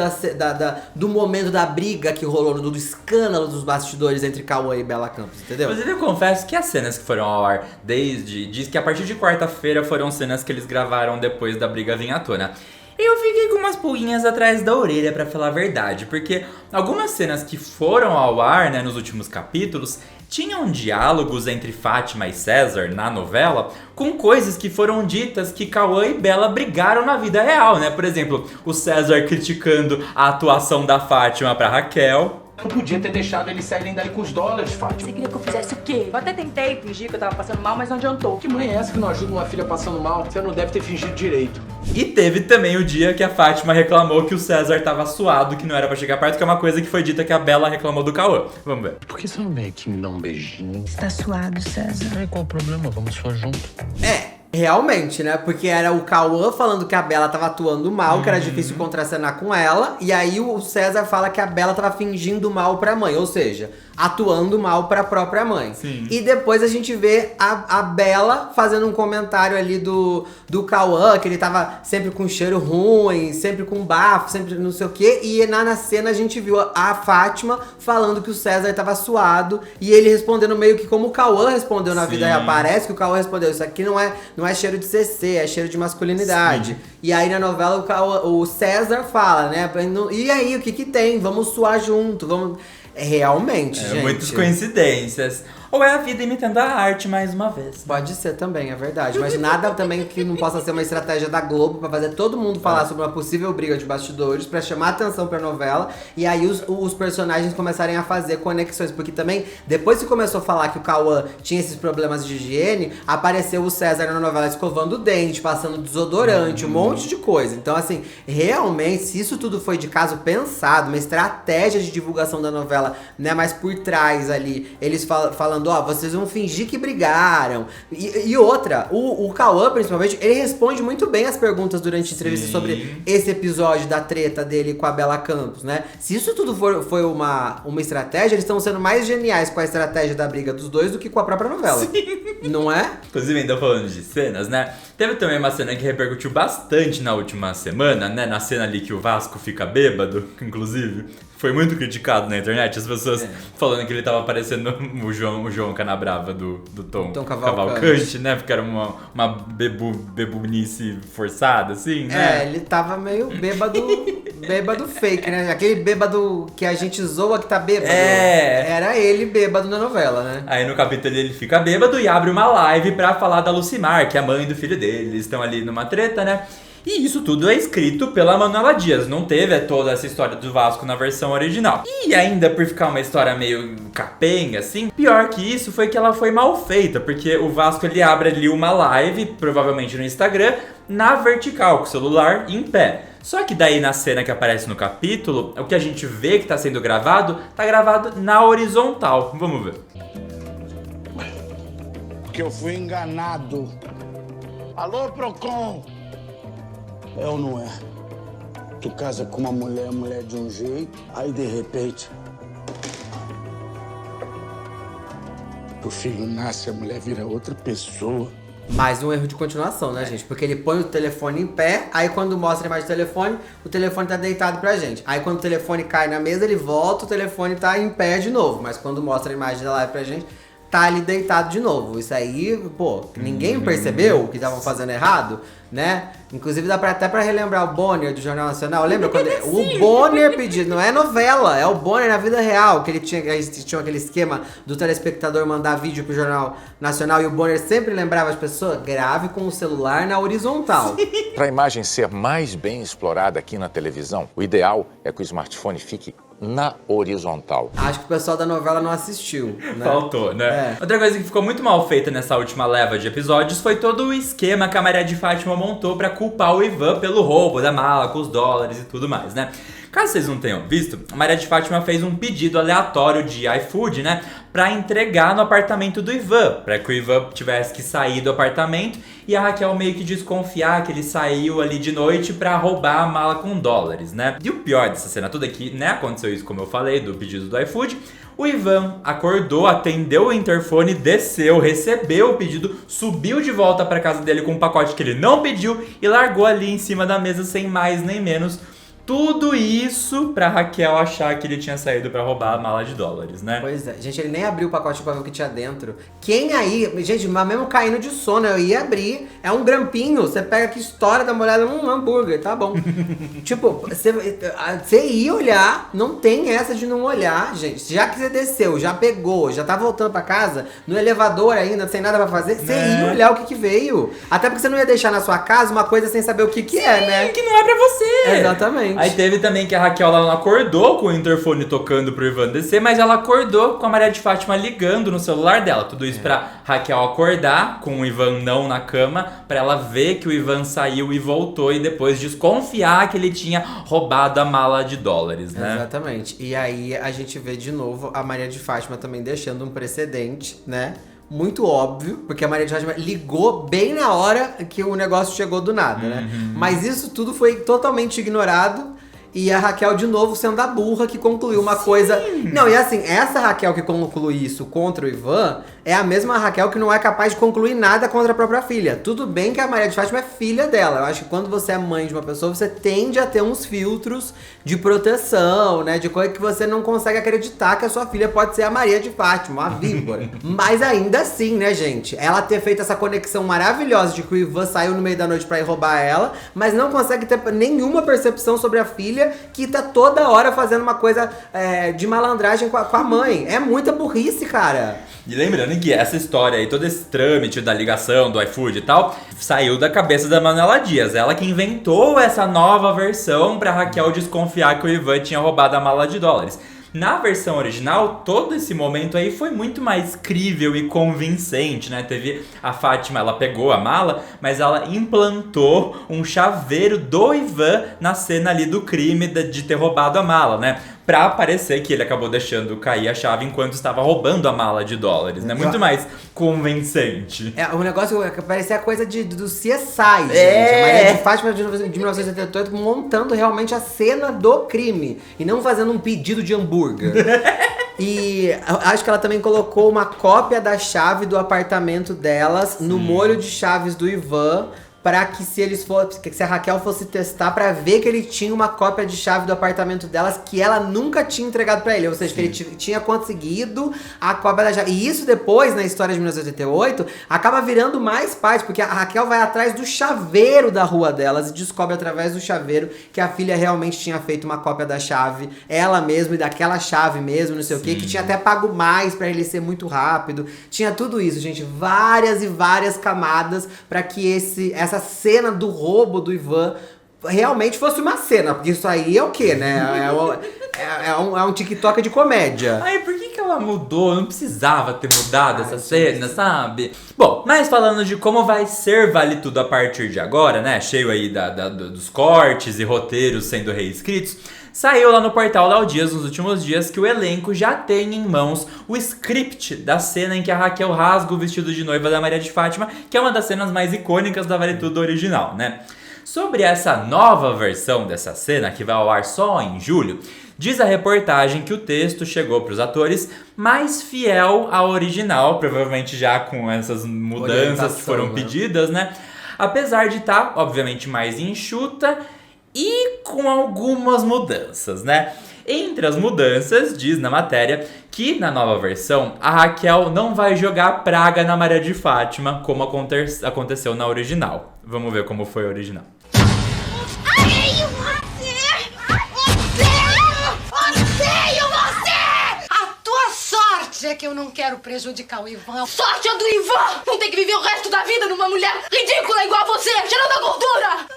do momento da briga que rolou, do escândalo dos bastidores entre Cauã e Bela Campos, entendeu? Inclusive, eu confesso que as cenas que foram ao ar diz que a partir de quarta-feira foram cenas que eles gravaram depois da briga vir à tona. Eu fiquei com umas pulguinhas atrás da orelha, pra falar a verdade, porque algumas cenas que foram ao ar, né, nos últimos capítulos, tinham diálogos entre Fátima e César na novela com coisas que foram ditas que Cauã e Bela brigaram na vida real, né? Por exemplo, o César criticando a atuação da Fátima pra Raquel. Não podia ter deixado eles saírem daí com os dólares, Fátima. Você queria que eu fizesse o quê? Eu até tentei fingir que eu tava passando mal, mas não adiantou. Que mãe é essa que não ajuda uma filha passando mal? Você não deve ter fingido direito. E teve também o dia que a Fátima reclamou que o César tava suado, que não era pra chegar perto, que é uma coisa que foi dita que a Bela reclamou do Cauã. Vamos ver. Por que você não vem aqui me dar um beijinho? Está suado, César. Ai, qual o problema? Vamos só junto. Realmente, né? Porque era o Cauã falando que a Bela tava atuando mal, que era difícil contracenar com ela. E aí o César fala que a Bela tava fingindo mal pra mãe. Ou seja, atuando mal pra própria mãe. Sim. E depois a gente vê a Bela fazendo um comentário ali do Cauã, que ele tava sempre com cheiro ruim, sempre com bafo, sempre não sei o quê. E na cena a gente viu a Fátima falando que o César tava suado. E ele respondendo meio que como o Cauã respondeu na vida real. Parece que o Cauã respondeu, isso aqui não é cheiro de CC, é cheiro de masculinidade. Sim. E aí na novela o César fala, né? E aí, o que tem? Vamos suar junto, vamos... Realmente, gente. Muitas coincidências. Ou é a vida imitando a arte mais uma vez. Pode ser também, é verdade. Mas nada também que não possa ser uma estratégia da Globo pra fazer todo mundo falar sobre uma possível briga de bastidores, pra chamar atenção pra novela. E aí os personagens começarem a fazer conexões. Porque também, depois que começou a falar que o Cauã tinha esses problemas de higiene, apareceu o César na novela escovando o dente, passando desodorante, um monte de coisa. Então, assim, realmente, se isso tudo foi de caso pensado, uma estratégia de divulgação da novela, né, mais por trás ali, eles falando, ó, vocês vão fingir que brigaram. E outra, o Cauã, principalmente, ele responde muito bem as perguntas durante a entrevista sobre esse episódio da treta dele com a Bela Campos, né? Se isso tudo foi uma estratégia, eles estão sendo mais geniais com a estratégia da briga dos dois do que com a própria novela. Sim. Não é? Inclusive, ainda falando de cenas, né? Teve também uma cena que repercutiu bastante na última semana, né? Na cena ali que o Vasco fica bêbado, inclusive. Foi muito criticado na internet, as pessoas falando que ele tava parecendo o João Canabrava do Tom Cavalcante, né? Porque era uma bebunice forçada, assim, né? Ele tava meio bêbado fake, né? Aquele bêbado que a gente zoa que tá bêbado. Era ele bêbado na novela, né? Aí no capítulo ele fica bêbado e abre uma live pra falar da Lucimar, que é a mãe do filho dele. Eles estão ali numa treta, né? E isso tudo é escrito pela Manuela Dias, não teve toda essa história do Vasco na versão original. E ainda por ficar uma história meio capenga, assim, pior que isso foi que ela foi mal feita, porque o Vasco ele abre ali uma live, provavelmente no Instagram, na vertical, com o celular em pé. Só que daí na cena que aparece no capítulo, o que a gente vê que tá sendo gravado, tá gravado na horizontal. Vamos ver. Porque eu fui enganado. Alô, Procon! É ou não é? Tu casa com uma mulher, a mulher de um jeito, aí de repente o filho nasce, a mulher vira outra pessoa. Mais um erro de continuação, né, gente? Porque ele põe o telefone em pé, aí quando mostra a imagem do telefone, o telefone tá deitado pra gente. Aí quando o telefone cai na mesa, ele volta, o telefone tá em pé de novo. Mas quando mostra a imagem da live pra gente, tá ali deitado de novo. Isso aí, pô, ninguém percebeu que estavam fazendo errado, né? Inclusive dá até pra relembrar o Bonner do Jornal Nacional. Lembra quando o Bonner pediu, não é novela, é o Bonner na vida real, que eles tinham aquele esquema do telespectador mandar vídeo pro Jornal Nacional e o Bonner sempre lembrava as pessoas, grave com o celular na horizontal. Para a imagem ser mais bem explorada aqui na televisão, o ideal é que o smartphone fique na horizontal. Acho que o pessoal da novela não assistiu, né? Faltou, né? Outra coisa que ficou muito mal feita nessa última leva de episódios foi todo o esquema que a Maria de Fátima montou pra culpar o Ivan pelo roubo da mala com os dólares e tudo mais, né? Caso vocês não tenham visto, a Maria de Fátima fez um pedido aleatório de iFood, né? Pra entregar no apartamento do Ivan, pra que o Ivan tivesse que sair do apartamento e a Raquel meio que desconfiar que ele saiu ali de noite pra roubar a mala com dólares, né? E o pior dessa cena toda é que, né, aconteceu isso como eu falei, do pedido do iFood. O Ivan acordou, atendeu o interfone, desceu, recebeu o pedido, subiu de volta pra casa dele com um pacote que ele não pediu e largou ali em cima da mesa sem mais nem menos. Tudo isso pra Raquel achar que ele tinha saído pra roubar a mala de dólares, né? Pois é. Gente, ele nem abriu o pacote pra ver o que tinha dentro. Quem aí... Gente, mas mesmo caindo de sono, eu ia abrir. É um grampinho. Você pega aqui, estoura, dá uma olhada, hambúrguer, tá bom. Tipo, você ia olhar, não tem essa de não olhar, gente. Já que você desceu, já pegou, já tá voltando pra casa, no elevador ainda, sem nada pra fazer, você ia olhar o que veio. Até porque você não ia deixar na sua casa uma coisa sem saber o que é, né? Que não é pra você. Exatamente. Aí teve também que a Raquel ela não acordou com o interfone tocando pro Ivan descer, mas ela acordou com a Maria de Fátima ligando no celular dela. Tudo isso pra Raquel acordar com o Ivan não na cama, pra ela ver que o Ivan saiu e voltou e depois desconfiar que ele tinha roubado a mala de dólares, né? Exatamente. E aí a gente vê de novo a Maria de Fátima também deixando um precedente, né? Muito óbvio, porque a Maria de Fátima ligou bem na hora que o negócio chegou do nada, né? Mas isso tudo foi totalmente ignorado. E a Raquel, de novo, sendo a burra que concluiu uma coisa... Não, e assim, essa Raquel que conclui isso contra o Ivan é a mesma Raquel que não é capaz de concluir nada contra a própria filha. Tudo bem que a Maria de Fátima é filha dela. Eu acho que quando você é mãe de uma pessoa, você tende a ter uns filtros de proteção, né? De coisa que você não consegue acreditar que a sua filha pode ser a Maria de Fátima, uma víbora. Mas ainda assim, né, gente? Ela ter feito essa conexão maravilhosa de que o Ivan saiu no meio da noite pra ir roubar ela, mas não consegue ter nenhuma percepção sobre a filha, que tá toda hora fazendo uma coisa de malandragem com a mãe. É muita burrice, cara. E lembrando que essa história aí, todo esse trâmite da ligação do iFood e tal, saiu da cabeça da Manuela Dias. Ela que inventou essa nova versão pra Raquel desconfiar que o Ivan tinha roubado a mala de dólares. Na versão original, todo esse momento aí foi muito mais crível e convincente, né? Teve a Fátima, ela pegou a mala, mas ela implantou um chaveiro do Ivan na cena ali do crime de ter roubado a mala, né? Pra parecer que ele acabou deixando cair a chave enquanto estava roubando a mala de dólares, né? Muito mais convincente. O negócio parecia a coisa do CSI, gente. A Maria de Fátima de 1988 montando realmente a cena do crime. E não fazendo um pedido de hambúrguer. E acho que ela também colocou uma cópia da chave do apartamento delas no molho de chaves do Ivan, pra que se a Raquel fosse testar pra ver que ele tinha uma cópia de chave do apartamento delas que ela nunca tinha entregado pra ele. Ou seja, que ele tinha conseguido a cópia da chave. E isso depois, na história de 1988, acaba virando mais parte, porque a Raquel vai atrás do chaveiro da rua delas e descobre através do chaveiro que a filha realmente tinha feito uma cópia da chave, ela mesma, e daquela chave mesmo, não sei o quê, que tinha até pago mais pra ele ser muito rápido. Tinha tudo isso, gente. Várias e várias camadas pra que essa cena do roubo do Ivan realmente fosse uma cena, porque isso aí é o quê, né? É um TikTok de comédia. Ai, por que ela mudou? Não precisava ter mudado essa cena, sabe? Bom, mas falando de como vai ser Vale Tudo a partir de agora, né? Cheio aí dos cortes e roteiros sendo reescritos. Saiu lá no portal Léo Dias nos últimos dias que o elenco já tem em mãos o script da cena em que a Raquel rasga o vestido de noiva da Maria de Fátima, que é uma das cenas mais icônicas da Vale Tudo original, né? Sobre essa nova versão dessa cena, que vai ao ar só em julho, diz a reportagem que o texto chegou para os atores mais fiel ao original, provavelmente já com essas mudanças que foram pedidas, né? Apesar de estar, obviamente, mais enxuta e com algumas mudanças, né? Entre as mudanças, diz na matéria que na nova versão a Raquel não vai jogar praga na Maria de Fátima como aconteceu na original. Vamos ver como foi a original. Odeio você! Odeio você! A tua sorte é que eu não quero prejudicar o Ivan. Sorte é do Ivan! Não tem que viver o resto da vida numa mulher ridícula igual você, cheirando a gordura!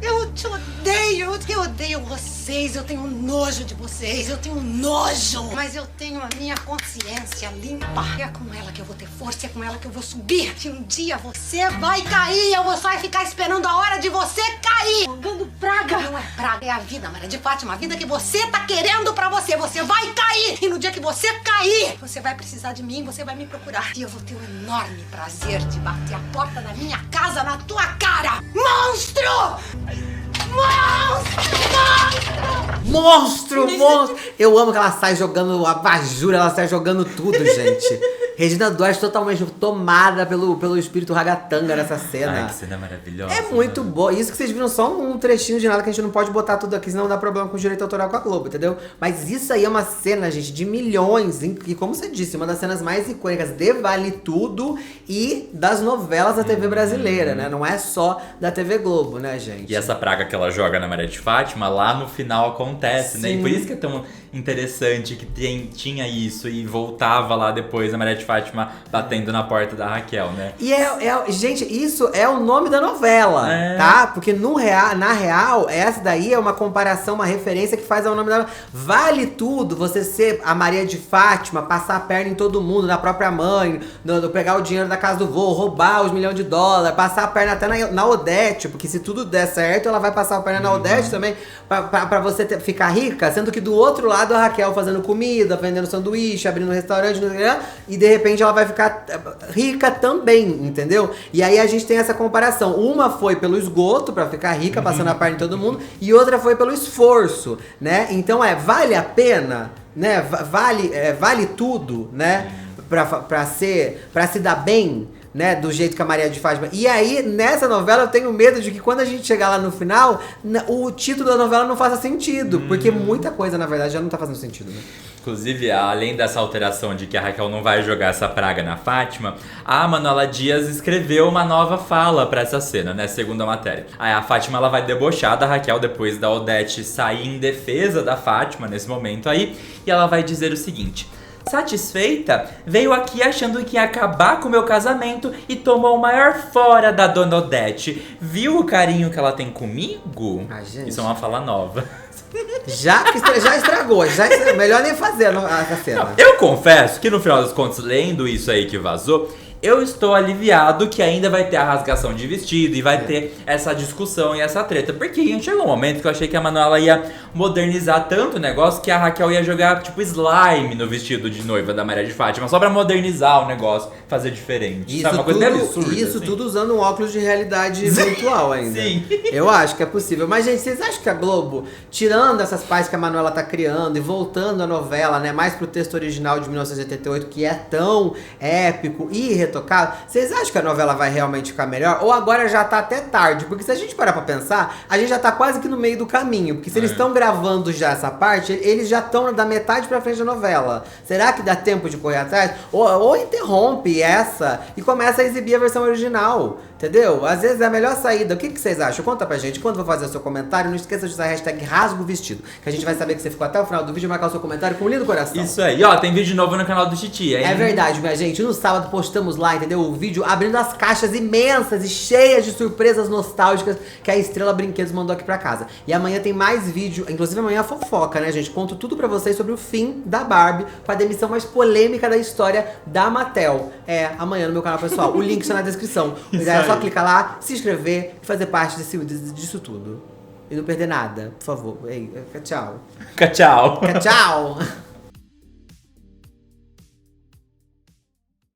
Eu te odeio, eu odeio vocês, eu tenho nojo de vocês, eu tenho nojo. Mas eu tenho a minha consciência limpa. É com ela que eu vou ter força, é com ela que eu vou subir. Que um dia você vai cair, eu vou só ficar esperando a hora de você cair. Jogando praga. Não é praga, é a vida, Maria de Fátima, a vida que você tá querendo pra você. Você vai cair. E no dia que você cair, você vai precisar de mim, você vai me procurar. E eu vou ter o enorme prazer de bater a porta da minha casa na tua cara. Monstro! Monstro! Eu amo que ela sai jogando abajur, ela sai jogando tudo, gente. Regina Duarte totalmente tomada pelo espírito ragatanga nessa cena. Ai, que cena maravilhosa. É muito boa. Isso que vocês viram só um trechinho de nada, que a gente não pode botar tudo aqui, senão dá problema com o direito autoral com a Globo, entendeu? Mas isso aí é uma cena, gente, de milhões. E como você disse, uma das cenas mais icônicas de Vale Tudo e das novelas da TV brasileira, né? Não é só da TV Globo, né, gente? E essa praga que ela joga na Maria de Fátima, lá no final acontece, né? E por isso que é tão interessante que tinha isso e voltava lá depois a Maria de Fátima batendo na porta da Raquel, né? E gente, isso é o nome da novela, tá? Porque na real, essa daí é uma comparação, uma referência que faz ao nome da novela. Vale tudo você ser a Maria de Fátima, passar a perna em todo mundo, na própria mãe, pegar o dinheiro da casa do vô, roubar os milhões de dólares, passar a perna até na Odete, porque se tudo der certo, ela vai passar a perna na Odete também, pra você ficar rica, sendo que do outro lado a Raquel fazendo comida, vendendo sanduíche, abrindo restaurante, e de repente ela vai ficar rica também, entendeu? E aí a gente tem essa comparação. Uma foi pelo esgoto, pra ficar rica, passando a perna em todo mundo, e outra foi pelo esforço, né? Então vale a pena, né? Vale tudo, né? Pra se dar bem, né, do jeito que a Maria de Fátima. E aí, nessa novela, eu tenho medo de que quando a gente chegar lá no final, o título da novela não faça sentido. Porque muita coisa, na verdade, já não tá fazendo sentido, né? Inclusive, além dessa alteração de que a Raquel não vai jogar essa praga na Fátima, a Manuela Dias escreveu uma nova fala pra essa cena, né? Segundo a matéria. Aí a Fátima, ela vai debochar da Raquel depois da Odete sair em defesa da Fátima nesse momento aí. E ela vai dizer o seguinte: satisfeita, veio aqui achando que ia acabar com o meu casamento e tomou o maior fora da dona Odete. Viu o carinho que ela tem comigo? Gente. Isso é uma fala nova. Já estragou, melhor nem fazer essa cena. Eu confesso que no final das contas, lendo isso aí que vazou, eu estou aliviado que ainda vai ter a rasgação de vestido e vai ter essa discussão e essa treta. Porque chegou um momento que eu achei que a Manuela ia modernizar tanto o negócio que a Raquel ia jogar, tipo, slime no vestido de noiva da Maria de Fátima, só pra modernizar o negócio, fazer diferente. Isso, uma coisa bem absurda, isso assim. tudo usando um óculos de realidade virtual ainda. Sim. Eu acho que é possível. Mas, gente, vocês acham que a Globo, tirando essas partes que a Manuela tá criando e voltando à novela, né, mais pro texto original de 1988, que é tão épico e retocado, vocês acham que a novela vai realmente ficar melhor? Ou agora já tá até tarde? Porque se a gente parar pra pensar, a gente já tá quase que no meio do caminho. Porque se eles estão gravando já essa parte, eles já estão da metade pra frente da novela. Será que dá tempo de correr atrás? Ou interrompe essa e começa a exibir a versão original. Entendeu? Às vezes é a melhor saída. O que vocês acham? Conta pra gente. Quando for fazer o seu comentário, não esqueça de usar a hashtag #RasgoVestido, que a gente vai saber que você ficou até o final do vídeo e marcar o seu comentário com um lindo coração. Isso aí. Ó, tem vídeo novo no canal do Titi, hein? É verdade, minha gente. No sábado postamos lá, entendeu? O vídeo abrindo as caixas imensas e cheias de surpresas nostálgicas que a Estrela Brinquedos mandou aqui pra casa. E amanhã tem mais vídeo, inclusive amanhã a fofoca, né, gente? Conto tudo pra vocês sobre o fim da Barbie, com a demissão mais polêmica da história da Mattel. Amanhã no meu canal pessoal. O link está na descrição. É só clicar lá, se inscrever e fazer parte disso tudo. E não perder nada, por favor. Tchau. Tchau. Tchau.